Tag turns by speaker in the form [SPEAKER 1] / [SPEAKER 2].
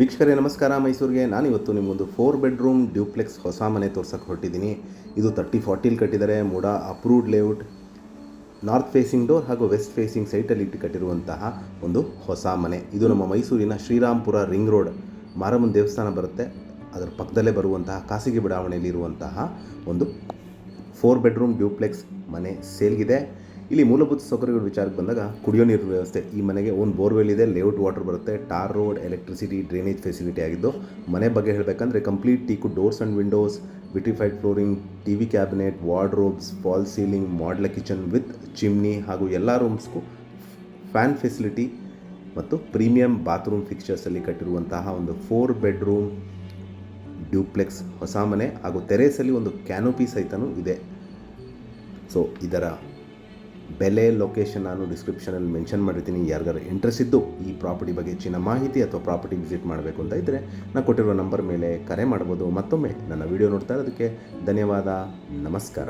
[SPEAKER 1] ವೀಕ್ಷಕರೇ ನಮಸ್ಕಾರ. ಮೈಸೂರಿಗೆ ನಾನಿವತ್ತು ನಿಮಗೊಂದು 4 ಬೆಡ್ರೂಮ್ ಡ್ಯೂಪ್ಲೆಕ್ಸ್ ಹೊಸ ಮನೆ ತೋರ್ಸಕ್ಕೆ ಹೊರಟಿದ್ದೀನಿ. ಇದು 30-40 ಕಟ್ಟಿದ್ದಾರೆ. MUDA approved layout, north facing door ಹಾಗೂ ವೆಸ್ಟ್ ಫೇಸಿಂಗ್ ಸೈಟಲ್ಲಿ ಇಟ್ಟು ಕಟ್ಟಿರುವಂತಹ ಒಂದು ಹೊಸ ಮನೆ. ಇದು ನಮ್ಮ ಮೈಸೂರಿನ ಶ್ರೀರಾಮ್ಪುರ ರಿಂಗ್ ರೋಡ್ ಮಾರಮ್ಮನ ದೇವಸ್ಥಾನ ಬರುತ್ತೆ, ಅದರ ಪಕ್ಕದಲ್ಲೇ ಬರುವಂತಹ ಖಾಸಗಿ ಬಡಾವಣೆಯಲ್ಲಿರುವಂತಹ ಒಂದು 4 ಬೆಡ್ರೂಮ್ ಡ್ಯೂಪ್ಲೆಕ್ಸ್ ಮನೆ ಸೇಲ್ಗಿದೆ. ಇಲ್ಲಿ ಮೂಲಭೂತ ಸೌಕರ್ಯಗಳ ವಿಚಾರಕ್ಕೆ ಬಂದಾಗ ಕುಡಿಯೋ ನೀರು ವ್ಯವಸ್ಥೆ, ಈ ಮನೆಗೆ ಓನ್ ಬೋರ್ವೆಲ್ ಇದೆ, ಲೇಔಟ್ ವಾಟರ್ ಬರುತ್ತೆ, tar road, electricity, drainage facility ಆಗಿದ್ದು, ಮನೆ ಬಗ್ಗೆ ಹೇಳಬೇಕಂದ್ರೆ complete teak doors and windows, vitrified flooring, TV cabinet, wardrobes, fall ceiling, modular kitchen with chimney ಹಾಗೂ ಎಲ್ಲ ರೂಮ್ಸ್ಗೂ ಫ್ಯಾನ್ ಫೆಸಿಲಿಟಿ ಮತ್ತು ಪ್ರೀಮಿಯಂ ಬಾತ್ರೂಮ್ ಫಿಕ್ಚರ್ಸಲ್ಲಿ ಕಟ್ಟಿರುವಂತಹ ಒಂದು 4 ಬೆಡ್ರೂಮ್ ಡ್ಯೂಪ್ಲೆಕ್ಸ್ ಹೊಸ ಮನೆ ಹಾಗೂ ಟೆರೇಸಲ್ಲಿ ಒಂದು ಕ್ಯಾನೋಪಿ ಸಹಿತನೂ ಇದೆ. ಸೊ ಇದರ ಬೆಲೆ, ಲೊಕೇಶನ್ ನಾನು ಡಿಸ್ಕ್ರಿಪ್ಷನಲ್ಲಿ ಮೆನ್ಷನ್ ಮಾಡಿರ್ತೀನಿ. ಯಾರಿಗಾರು ಇಂಟ್ರೆಸ್ಟ್ ಇದ್ದು ಈ ಪ್ರಾಪರ್ಟಿ ಬಗ್ಗೆ ಹೆಚ್ಚಿನ ಮಾಹಿತಿ ಅಥವಾ ಪ್ರಾಪರ್ಟಿ ವಿಸಿಟ್ ಮಾಡಬೇಕು ಅಂತ ಇದ್ದರೆ ನಾನು ಕೊಟ್ಟಿರೋ ನಂಬರ್ ಮೇಲೆ ಕರೆ ಮಾಡ್ಬೋದು. ಮತ್ತೊಮ್ಮೆ ನನ್ನ ವಿಡಿಯೋ ನೋಡ್ತಾ ಇರೋದಕ್ಕೆ ಧನ್ಯವಾದ. ನಮಸ್ಕಾರ.